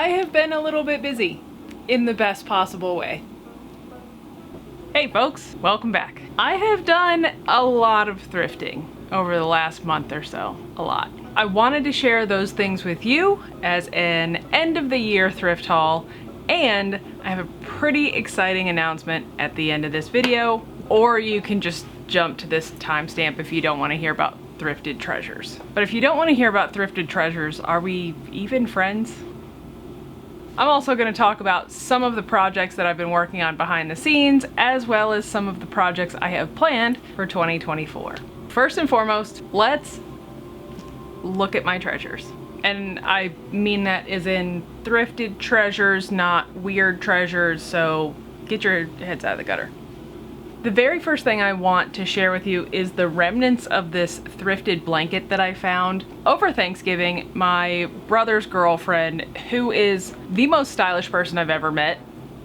I have been a little bit busy in the best possible way. Hey folks, welcome back. I have done a lot of thrifting over the last month or so, a lot. I wanted to share those things with you as an end of the year thrift haul, and I have a pretty exciting announcement at the end of this video, or you can just jump to this timestamp if you don't want to hear about thrifted treasures. But if you don't want to hear about thrifted treasures, are we even friends? I'm also going to talk about some of the projects that I've been working on behind the scenes, as well as some of the projects I have planned for 2024. First and foremost, let's look at my treasures. And I mean that as in thrifted treasures, not weird treasures, so get your heads out of the gutter. The very first thing I want to share with you is the remnants of this thrifted blanket that I found over Thanksgiving. My brother's girlfriend, who is the most stylish person I've ever met,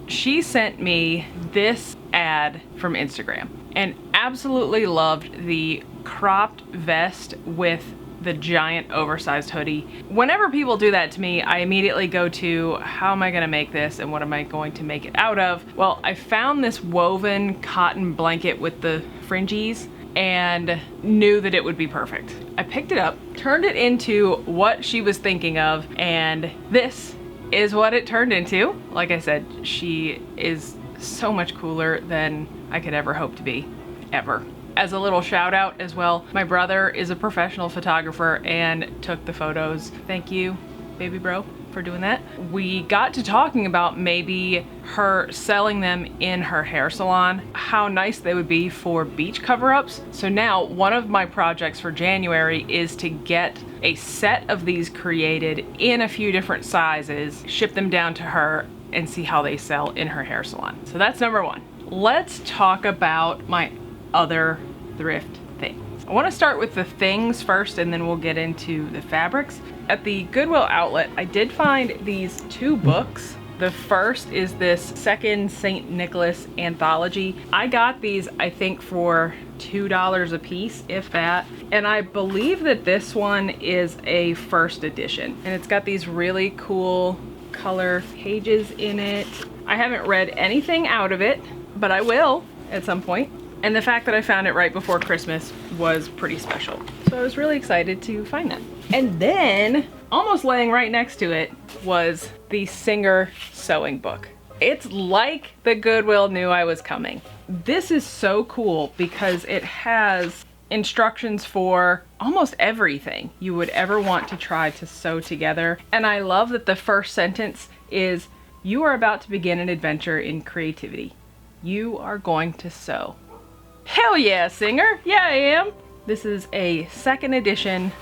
she sent me this ad from Instagram and absolutely loved the cropped vest with the giant oversized hoodie. Whenever people do that to me, I immediately go to, how am I gonna make this and what am I going to make it out of? Well, I found this woven cotton blanket with the fringies and knew that it would be perfect. I picked it up, turned it into what she was thinking of, and this is what it turned into. Like I said, she is so much cooler than I could ever hope to be, ever. As a little shout out as well, my brother is a professional photographer and took the photos. Thank you, baby bro, for doing that. We got to talking about maybe her selling them in her hair salon, how nice they would be for beach cover-ups. So now one of my projects for January is to get a set of these created in a few different sizes, ship them down to her and see how they sell in her hair salon. So that's number one. Let's talk about my other thrift things. I want to start with the things first and then we'll get into the fabrics. At the Goodwill outlet, I did find these two books. The first is this Second St. Nicholas anthology. I got these, I think, for $2 a piece, if that. And I believe that this one is a first edition. And it's got these really cool color pages in it. I haven't read anything out of it, but I will at some point. And the fact that I found it right before Christmas was pretty special. So I was really excited to find that. And then, almost laying right next to it, was the Singer sewing book. It's like the Goodwill knew I was coming. This is so cool because it has instructions for almost everything you would ever want to try to sew together. And I love that the first sentence is, "You are about to begin an adventure in creativity. You are going to sew." Hell yeah, Singer. Yeah, I am. This is a second edition,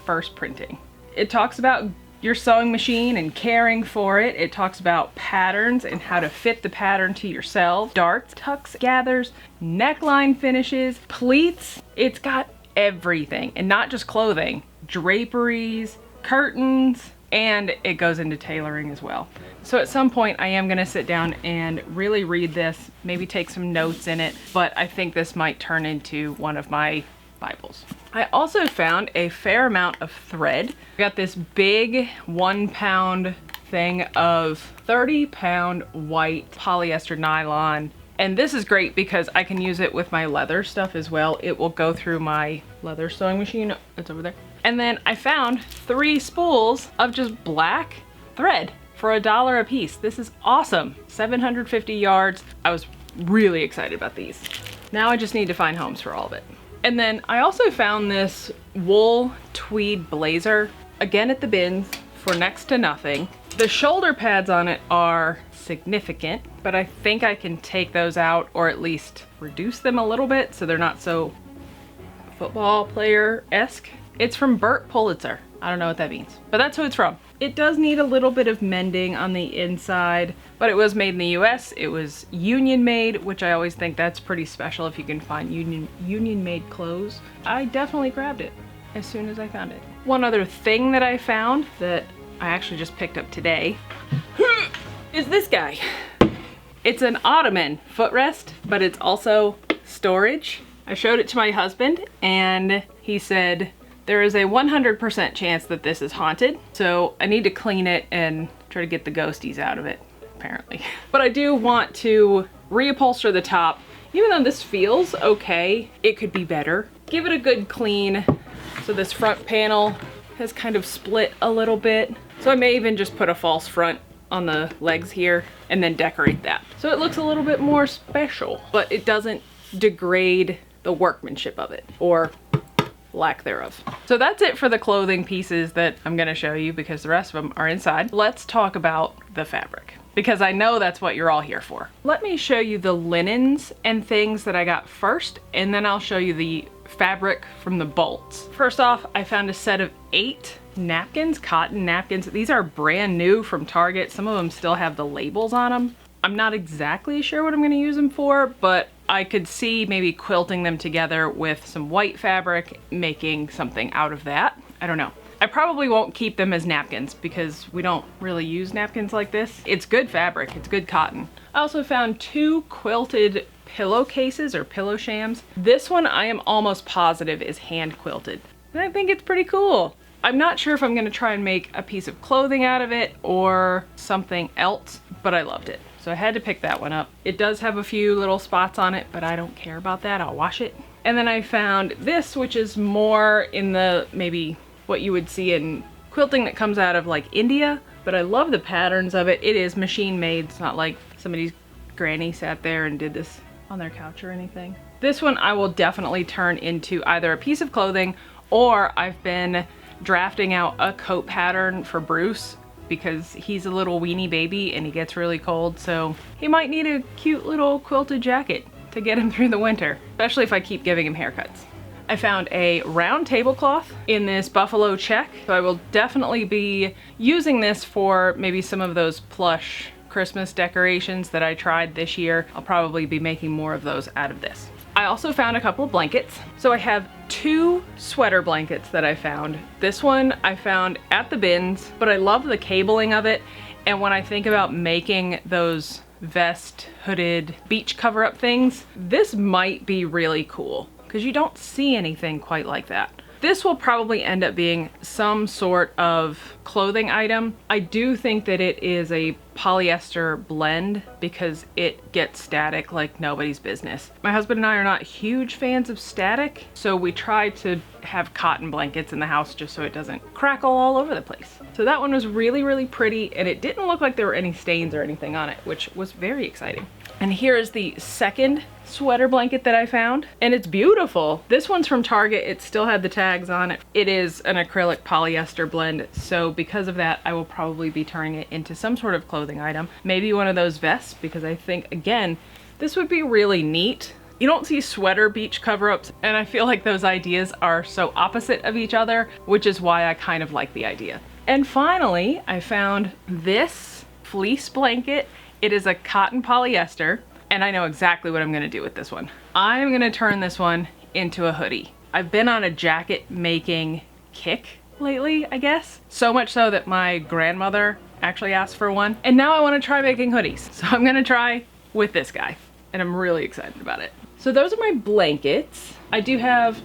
first printing. It talks about your sewing machine and caring for it. It talks about patterns and how to fit the pattern to yourself. Darts, tucks, gathers, neckline finishes, pleats. It's got everything, and not just clothing. Draperies, curtains, and it goes into tailoring as well. So at some point I am gonna sit down and really read this, maybe take some notes in it, but I think this might turn into one of my Bibles. I also found a fair amount of thread. I got this big 1 pound thing of 30-pound white polyester nylon. And this is great because I can use it with my leather stuff as well. It will go through my leather sewing machine. It's over there. And then I found 3 spools of just black thread for $1 a piece. This is awesome. 750 yards. I was really excited about these. Now I just need to find homes for all of it. And then I also found this wool tweed blazer, again at the bins for next to nothing. The shoulder pads on it are significant, but I think I can take those out or at least reduce them a little bit so they're not so football player-esque. It's from Burt Pulitzer. I don't know what that means, but that's who it's from. It does need a little bit of mending on the inside, but it was made in the US. It was union made, which I always think that's pretty special if you can find union made clothes. I definitely grabbed it as soon as I found it. One other thing that I found that I actually just picked up today is this guy. It's an ottoman footrest, but it's also storage. I showed it to my husband and he said, there is a 100% chance that this is haunted. So I need to clean it and Try to get the ghosties out of it, apparently. But I do want to reupholster the top. Even though this feels okay, it could be better. Give it a good clean. So this front panel has kind of split a little bit. So I may even just put a false front on the legs here and then decorate that. So it looks a little bit more special, but it doesn't degrade the workmanship of it, or lack thereof. So that's it for the clothing pieces that I'm gonna show you, because the rest of them are inside. Let's talk about the fabric, because I know that's what you're all here for. Let me show you the linens and things that I got first, and then I'll show you the fabric from the bolts. First off, I found a set of 8 napkins, cotton napkins. These are brand new from Target. Some of them still have the labels on them. I'm not exactly sure what I'm gonna use them for, but I could see maybe quilting them together with some white fabric, making something out of that. I don't know. I probably won't keep them as napkins because we don't really use napkins like this. It's good fabric, it's good cotton. I also found 2 quilted pillowcases or pillow shams. This one I am almost positive is hand quilted. And I think it's pretty cool. I'm not sure if I'm gonna try and make a piece of clothing out of it or something else, but I loved it. So I had to pick that one up. It does have a few little spots on it, but I don't care about that. I'll wash it. And then I found this, which is more in the maybe what you would see in quilting that comes out of like India, but I love the patterns of it. It is machine made. It's not like somebody's granny sat there and did this on their couch or anything. This one I will definitely turn into either a piece of clothing, or I've been drafting out a coat pattern for Bruce, because he's a little weenie baby and he gets really cold, so he might need a cute little quilted jacket to get him through the winter, especially if I keep giving him haircuts. I found a round tablecloth in this buffalo check, so I will definitely be using this for maybe some of those plush Christmas decorations that I tried this year. I'll probably be making more of those out of this. I also found a couple of blankets. So I have 2 sweater blankets that I found. This one I found at the bins, but I love the cabling of it. And when I think about making those vest hooded beach cover up things, this might be really cool because you don't see anything quite like that. This will probably end up being some sort of clothing item. I do think that it is a polyester blend because it gets static like nobody's business. My husband and I are not huge fans of static, so we try to have cotton blankets in the house just so it doesn't crackle all over the place. So that one was really, really pretty, and it didn't look like there were any stains or anything on it, which was very exciting. And here is the second sweater blanket that I found, and it's beautiful. This one's from Target. It still had the tags on it. It is an acrylic polyester blend, so because of that, I will probably be turning it into some sort of clothing item. Maybe one of those vests, because I think, again, this would be really neat. You don't see sweater beach cover-ups, and I feel like those ideas are so opposite of each other, which is why I kind of like the idea. And finally, I found this fleece blanket. It is a cotton polyester, and I know exactly what I'm gonna do with this one. I'm gonna turn this one into a hoodie. I've been on a jacket making kick lately, I guess. So much so that my grandmother actually asked for one, and now I wanna try making hoodies. So I'm gonna try with this guy, and I'm really excited about it. So those are my blankets. I do have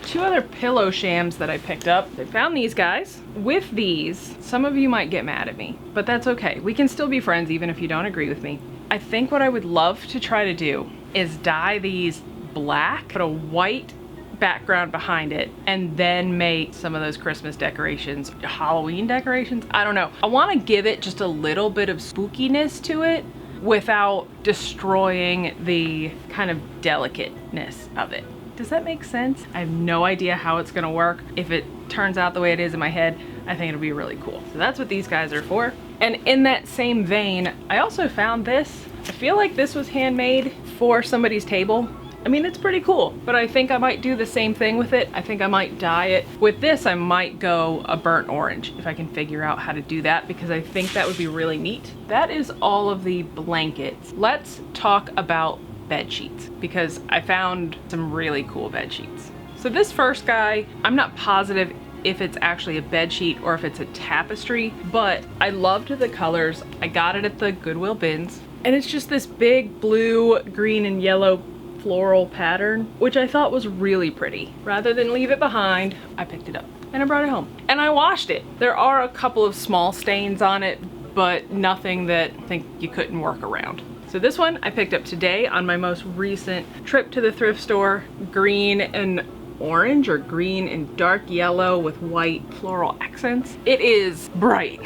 2 other pillow shams that I picked up. I found these guys. With these, some of you might get mad at me, but that's okay. We can still be friends even if you don't agree with me. I think what I would love to try to do is dye these black, put a white background behind it, and then make some of those Christmas decorations, Halloween decorations. I don't know. I want to give it just a little bit of spookiness to it without destroying the kind of delicateness of it. Does that make sense? I have no idea how it's gonna work. If it turns out the way it is in my head, I think it'll be really cool. So that's what these guys are for. And in that same vein, I also found this. I feel like this was handmade for somebody's table. I mean, it's pretty cool, but I think I might do the same thing with it. I think I might dye it. With this, I might go a burnt orange if I can figure out how to do that, because I think that would be really neat. That is all of the blankets. Let's talk about bed sheets, because I found some really cool bed sheets. So this first guy, I'm not positive if it's actually a bed sheet or if it's a tapestry, but I loved the colors. I got it at the Goodwill bins, and it's just this big blue, green, and yellow floral pattern, which I thought was really pretty. Rather than leave it behind, I picked it up and I brought it home and I washed it. There are a couple of small stains on it, but nothing that I think you couldn't work around. So this one I picked up today on my most recent trip to the thrift store. Green and orange, or green and dark yellow with white floral accents. It is bright.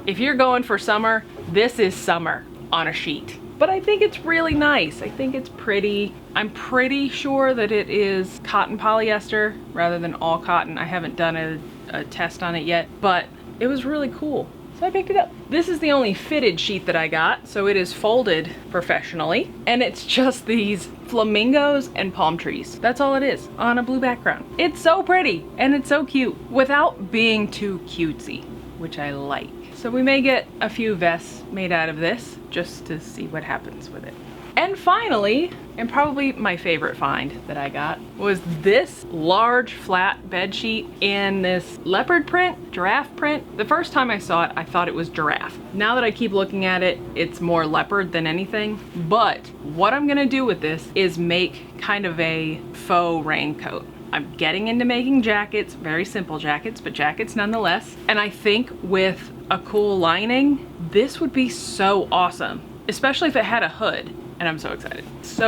If you're going for summer, this is summer on a sheet. But I think it's really nice. I think it's pretty. I'm pretty sure that it is cotton polyester rather than all cotton. I haven't done a test on it yet, but it was really cool. So I picked it up. This is the only fitted sheet that I got, so it is folded professionally, and it's just these flamingos and palm trees. That's all it is on a blue background. It's so pretty and it's so cute without being too cutesy, which I like. So we may get a few vests made out of this just to see what happens with it. And finally, and probably my favorite find that I got, was this large flat bed sheet in this leopard print, giraffe print. The first time I saw it, I thought it was giraffe. Now that I keep looking at it, it's more leopard than anything. But what I'm gonna do with this is make kind of a faux raincoat. I'm getting into making jackets, very simple jackets, but jackets nonetheless. And I think with a cool lining, this would be so awesome, especially if it had a hood. And I'm so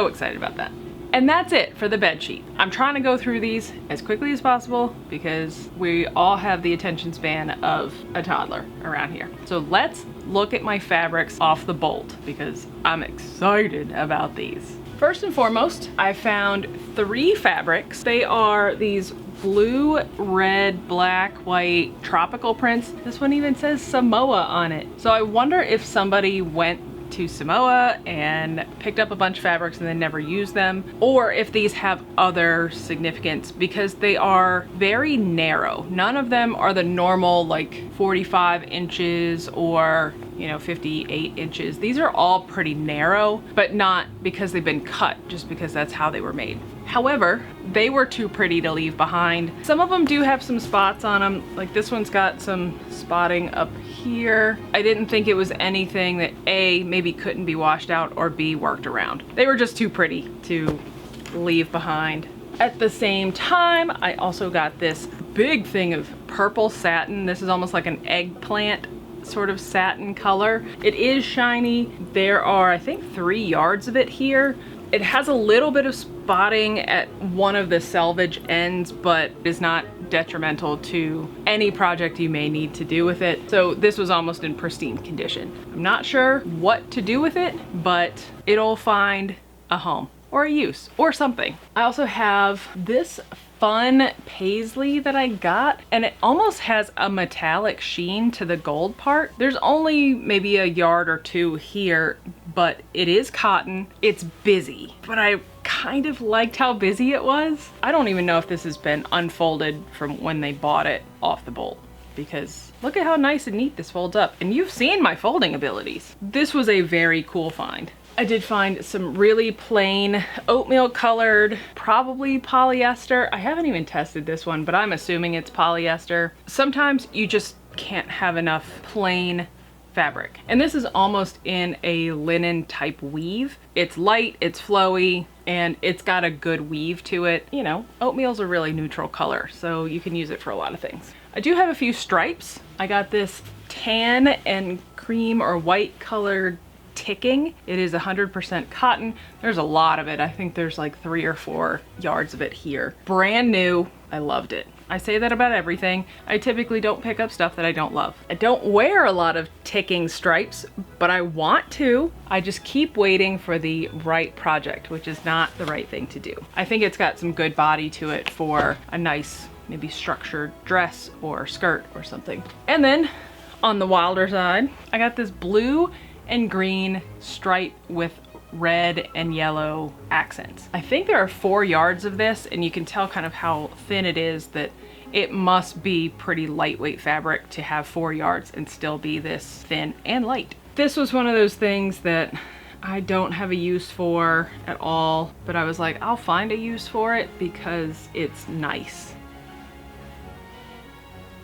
excited about that. And that's it for the bed sheet. I'm trying to go through these as quickly as possible because we all have the attention span of a toddler around here. So let's look at my fabrics off the bolt because I'm excited about these. First and foremost, I found 3 fabrics. They are these blue, red, black, white tropical prints. This one even says Samoa on it. So I wonder if somebody went to Samoa and picked up a bunch of fabrics and then never used them, or if these have other significance because they are very narrow. None of them are the normal like 45 inches or 58 inches. These are all pretty narrow, but not because they've been cut, just because that's how they were made. However, they were too pretty to leave behind. Some of them do have some spots on them. Like this one's got some spotting up here. I didn't think it was anything that A, maybe couldn't be washed out, or B, worked around. They were just too pretty to leave behind. At the same time, I also got this big thing of purple satin. This is almost like an eggplant sort of satin color. It is shiny. There are, I think, 3 yards of it here. It has a little bit of spotting at one of the selvage ends, but is not detrimental to any project you may need to do with it. So this was almost in pristine condition. I'm not sure what to do with it, but it'll find a home or a use or something. I also have this fun paisley that I got, and it almost has a metallic sheen to the gold part. There's only maybe a yard or 2 here, but it is cotton. It's busy, but I kind of liked how busy it was. I don't even know if this has been unfolded from when they bought it off the bolt, because look at how nice and neat this folds up. And you've seen my folding abilities. This was a very cool find. I did find some really plain oatmeal colored, probably polyester. I haven't even tested this one, but I'm assuming it's polyester. Sometimes you just can't have enough plain fabric. And this is almost in a linen type weave. It's light, it's flowy, and it's got a good weave to it. Oatmeal's a really neutral color, so you can use it for a lot of things. I do have a few stripes. I got this tan and cream or white colored ticking. It is 100% cotton. There's a lot of it. I think there's like 3 or 4 yards of it here. Brand new. I loved it. I say that about everything. I typically don't pick up stuff that I don't love. I don't wear a lot of ticking stripes, but I want to. I just keep waiting for the right project, which is not the right thing to do. I think it's got some good body to it for a nice, maybe structured dress or skirt or something. And then on the wilder side, I got this blue and green stripe with red and yellow accents. I think there are 4 yards of this, and you can tell kind of how thin it is that it must be pretty lightweight fabric to have 4 yards and still be this thin and light. This was one of those things that I don't have a use for at all, but I was like, I'll find a use for it because it's nice.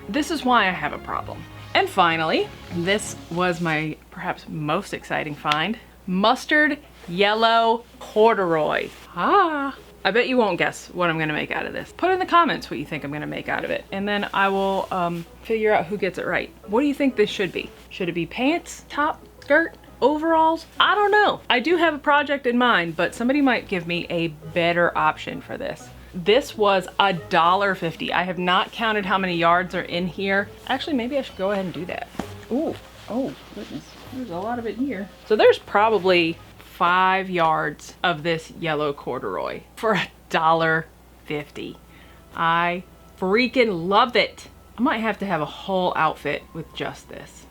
This is why I have a problem. And finally, this was my perhaps most exciting find. Mustard yellow corduroy. I bet you won't guess what I'm gonna make out of this. Put in the comments what you think I'm gonna make out of it, and then I will figure out who gets it right. What do you think this should be? Should it be pants, top, skirt, overalls? I don't know. I do have a project in mind, but somebody might give me a better option for this. This was $1.50. I have not counted how many yards are in here. Actually, maybe I should go ahead and do that. Ooh, oh goodness, there's a lot of it here. So there's probably 5 yards of this yellow corduroy for $1.50. I freaking love it. I might have to have a whole outfit with just this.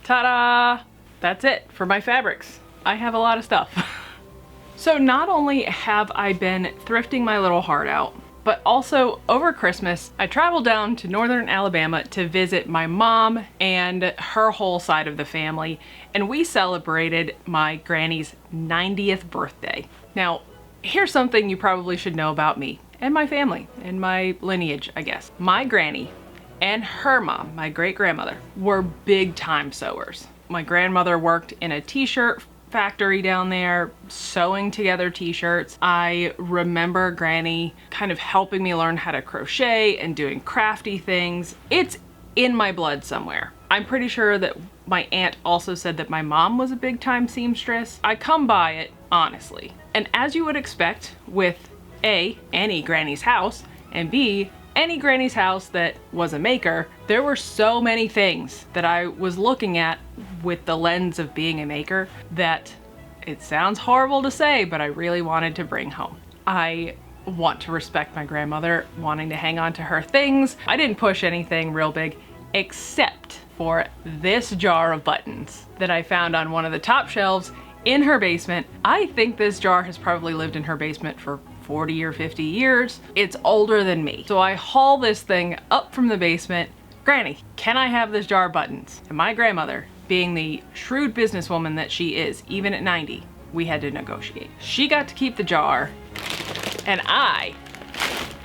Ta-da! That's it for my fabrics. I have a lot of stuff. So not only have I been thrifting my little heart out, but also over Christmas, I traveled down to northern Alabama to visit my mom and her whole side of the family, and we celebrated my granny's 90th birthday. Now, here's something you probably should know about me and my family and my lineage, I guess. My granny and her mom, my great-grandmother, were big-time sewers. My grandmother worked in a t-shirt factory down there, sewing together t-shirts. I remember Granny kind of helping me learn how to crochet and doing crafty things. It's in my blood somewhere. I'm pretty sure that my aunt also said that my mom was a big-time seamstress. I come by it, honestly. And as you would expect with A, any granny's house, and B, any granny's house that was a maker, there were so many things that I was looking at with the lens of being a maker that it sounds horrible to say, but I really wanted to bring home. I want to respect my grandmother wanting to hang on to her things. I didn't push anything real big except for this jar of buttons that I found on one of the top shelves in her basement. I think this jar has probably lived in her basement for 40 or 50 years. It's older than me. So I haul this thing up from the basement. Granny, can I have this jar of buttons? And my grandmother, being the shrewd businesswoman that she is, even at 90, we had to negotiate. She got to keep the jar, and I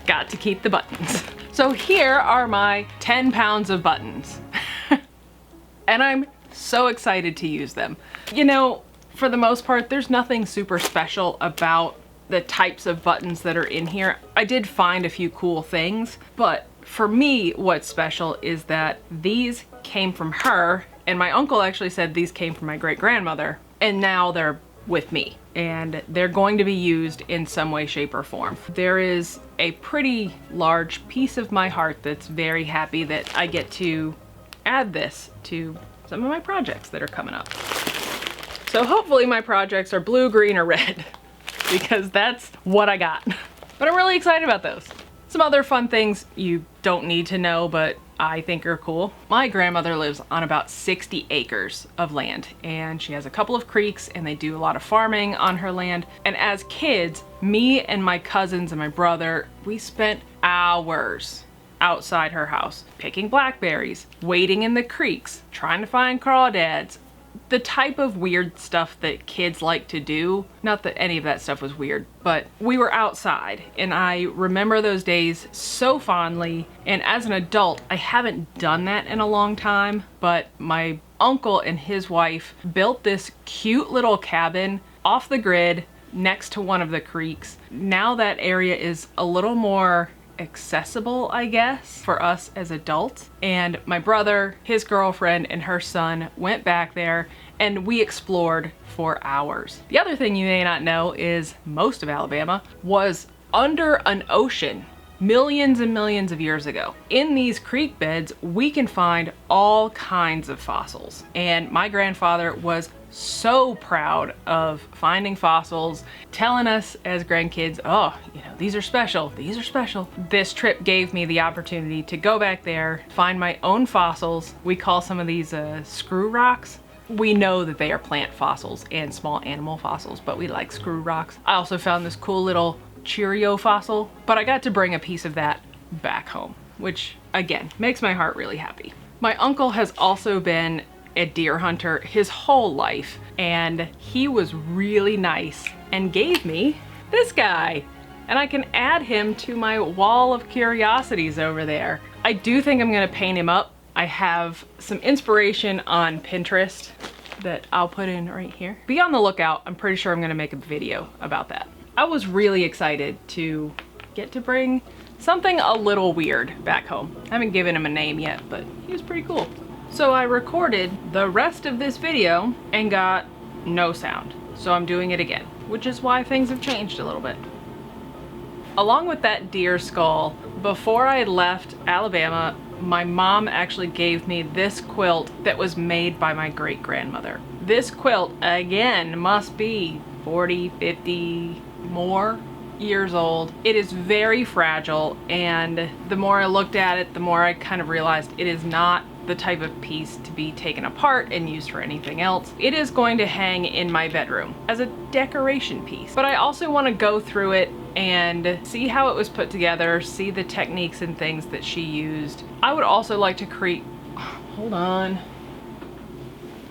got to keep the buttons. So here are my 10 pounds of buttons. And I'm so excited to use them. You know, for the most part, there's nothing super special about the types of buttons that are in here. I did find a few cool things, but for me, what's special is that these came from her, and my uncle actually said these came from my great-grandmother, and now they're with me, and they're going to be used in some way, shape, or form. There is a pretty large piece of my heart that's very happy that I get to add this to some of my projects that are coming up. So hopefully my projects are blue, green, or red, because that's what I got. But I'm really excited about those. Some other fun things you don't need to know, but I think are cool. My grandmother lives on about 60 acres of land, and she has a couple of creeks, and they do a lot of farming on her land. And as kids, me and my cousins and my brother, we spent hours outside her house, picking blackberries, wading in the creeks, trying to find crawdads, the type of weird stuff that kids like to do. Not that any of that stuff was weird, but we were outside, and I remember those days so fondly. And as an adult, I haven't done that in a long time, but my uncle and his wife built this cute little cabin off the grid next to one of the creeks. Now that area is a little more accessible, I guess, for us as adults. And my brother, his girlfriend, and her son went back there, and we explored for hours. The other thing you may not know is most of Alabama was under an ocean millions and millions of years ago. In these creek beds, we can find all kinds of fossils. And my grandfather was so proud of finding fossils, telling us as grandkids, oh, you know, these are special, these are special. This trip gave me the opportunity to go back there, find my own fossils. We call some of these screw rocks. We know that they are plant fossils and small animal fossils, but we like screw rocks. I also found this cool little Cheerio fossil, but I got to bring a piece of that back home, which again, makes my heart really happy. My uncle has also been a deer hunter his whole life, and he was really nice and gave me this guy, and I can add him to my wall of curiosities over there. I do think I'm gonna paint him up. I have some inspiration on Pinterest that I'll put in right here. Be on the lookout. I'm pretty sure I'm gonna make a video about that. I was really excited to get to bring something a little weird back home. I haven't given him a name yet, but he was pretty cool. So I recorded the rest of this video and got no sound. So I'm doing it again, which is why things have changed a little bit. Along with that deer skull, before I left Alabama, my mom actually gave me this quilt that was made by my great-grandmother. This quilt, again, must be 40, 50 more years old. It is very fragile, and the more I looked at it, the more I kind of realized it is not the type of piece to be taken apart and used for anything else. It is going to hang in my bedroom as a decoration piece. But I also want to go through it and see how it was put together, see the techniques and things that she used. I would also like to create, hold on.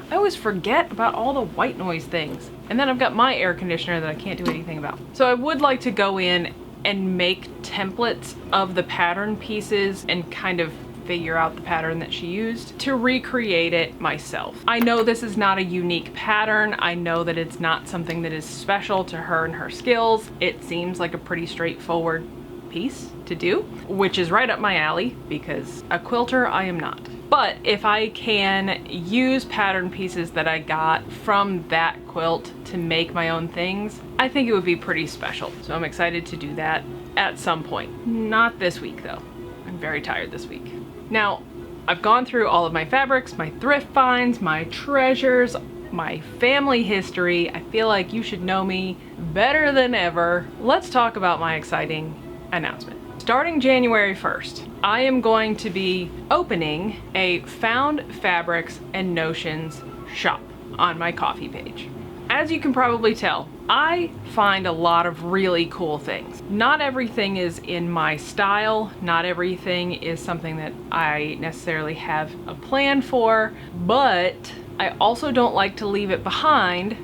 I always forget about all the white noise things. And then I've got my air conditioner that I can't do anything about. So I would like to go in and make templates of the pattern pieces and kind of figure out the pattern that she used to recreate it myself. I know this is not a unique pattern. I know that it's not something that is special to her and her skills. It seems like a pretty straightforward piece to do, which is right up my alley because a quilter I am not. But if I can use pattern pieces that I got from that quilt to make my own things, I think it would be pretty special. So I'm excited to do that at some point. Not this week though. I'm very tired this week. Now, I've gone through all of my fabrics, my thrift finds, my treasures, my family history. I feel like you should know me better than ever. Let's talk about my exciting announcement. Starting January 1st, I am going to be opening a Found Fabrics and Notions shop on my Ko-fi page. As you can probably tell, I find a lot of really cool things. Not everything is in my style, not everything is something that I necessarily have a plan for, but I also don't like to leave it behind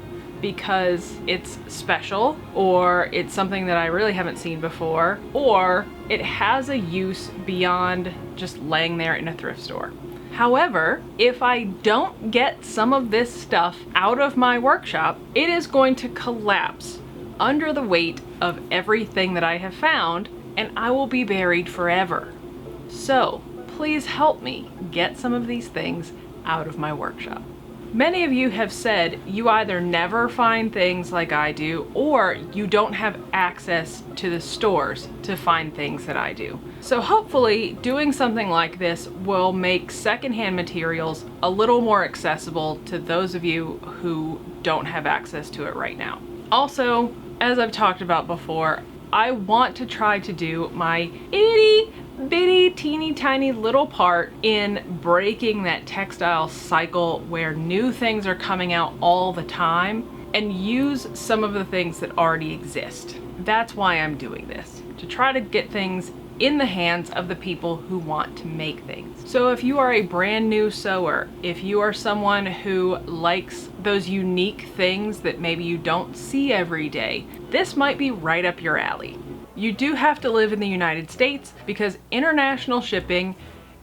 because it's special, or it's something that I really haven't seen before, or it has a use beyond just laying there in a thrift store. However, if I don't get some of this stuff out of my workshop, it is going to collapse under the weight of everything that I have found, and I will be buried forever. So please help me get some of these things out of my workshop. Many of you have said you either never find things like I do, or you don't have access to the stores to find things that I do. So hopefully doing something like this will make secondhand materials a little more accessible to those of you who don't have access to it right now. Also, as I've talked about before, I want to try to do my itty bitty teeny tiny little part in breaking that textile cycle where new things are coming out all the time, and use some of the things that already exist. That's why I'm doing this, to try to get things in the hands of the people who want to make things. So if you are a brand new sewer, if you are someone who likes those unique things that maybe you don't see every day, this might be right up your alley. You do have to live in the United States because international shipping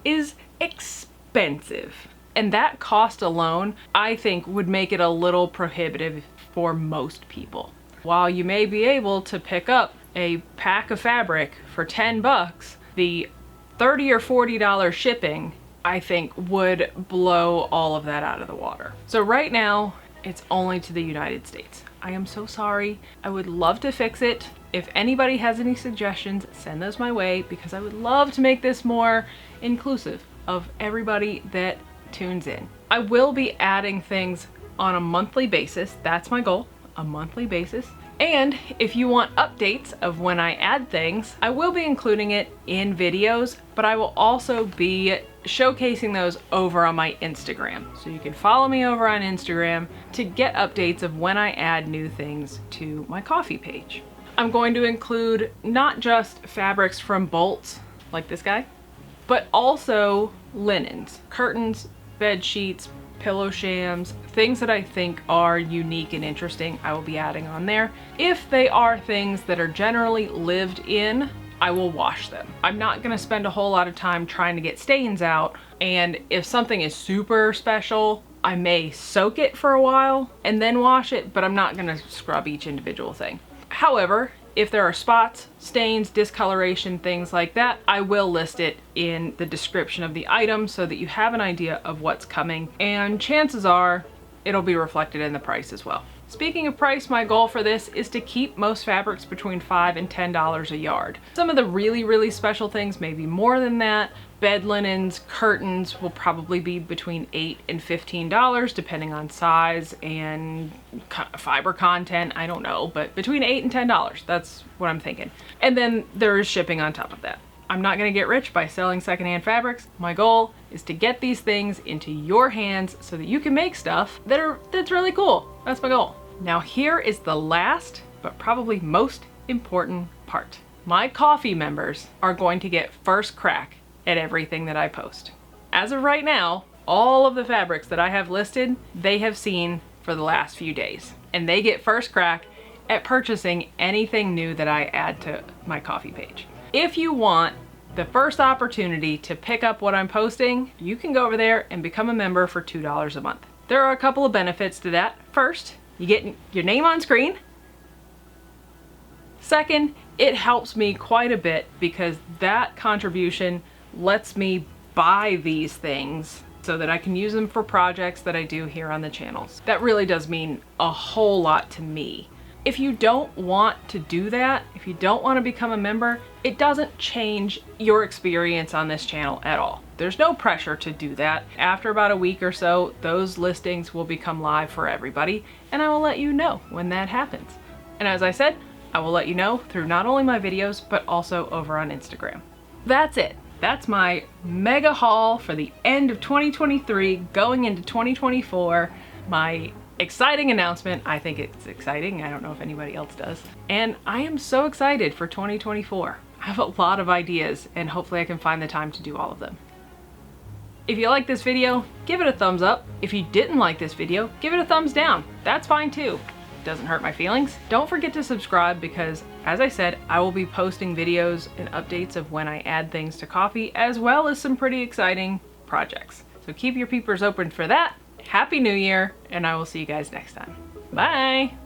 is expensive. And that cost alone, I think, would make it a little prohibitive for most people. While you may be able to pick up a pack of fabric for 10 bucks, the $30 or $40 shipping, I think, would blow all of that out of the water. So right now, it's only to the United States. I am so sorry. I would love to fix it. If anybody has any suggestions, send those my way, because I would love to make this more inclusive of everybody that tunes in. I will be adding things on a monthly basis. That's my goal, a monthly basis. And if you want updates of when I add things, I will be including it in videos, but I will also be showcasing those over on my Instagram. So you can follow me over on Instagram to get updates of when I add new things to my Ko-fi page. I'm going to include not just fabrics from bolts, like this guy, but also linens, curtains, bed sheets, pillow shams, things that I think are unique and interesting. I will be adding on there. If they are things that are generally lived in, I will wash them. I'm not gonna spend a whole lot of time trying to get stains out, and if something is super special, I may soak it for a while and then wash it, but I'm not gonna scrub each individual thing. However, if there are spots, stains, discoloration, things like that, I will list it in the description of the item so that you have an idea of what's coming, and chances are it'll be reflected in the price as well. Speaking of price, my goal for this is to keep most fabrics between $5 and $10 a yard. Some of the really special things may be more than that. Bed linens, curtains will probably be between $8 and $15 depending on size and fiber content. I don't know, but between $8 and $10, that's what I'm thinking. And then there is shipping on top of that. I'm not gonna get rich by selling secondhand fabrics. My goal is to get these things into your hands so that you can make stuff that's really cool. That's my goal. Now here is the last, but probably most important part. My coffee members are going to get first crack at everything that I post. As of right now, all of the fabrics that I have listed, they have seen for the last few days, and they get first crack at purchasing anything new that I add to my coffee page. If you want the first opportunity to pick up what I'm posting, you can go over there and become a member for $2 a month. There are a couple of benefits to that. First, you get your name on screen. Second, it helps me quite a bit because that contribution lets me buy these things so that I can use them for projects that I do here on the channels. That really does mean a whole lot to me. If you don't want to do that, if you don't want to become a member, it doesn't change your experience on this channel at all. There's no pressure to do that. After about a week or so, those listings will become live for everybody, and I will let you know when that happens. And as I said, I will let you know through not only my videos, but also over on Instagram. That's it. That's my mega haul for the end of 2023, going into 2024. My exciting announcement. I think it's exciting. I don't know if anybody else does. And I am so excited for 2024. I have a lot of ideas, and hopefully I can find the time to do all of them. If you like this video, give it a thumbs up. If you didn't like this video, give it a thumbs down. That's fine too. Doesn't hurt my feelings. Don't forget to subscribe because, as I said, I will be posting videos and updates of when I add things to coffee, as well as some pretty exciting projects. So keep your peepers open for that. Happy New Year, and I will see you guys next time. Bye!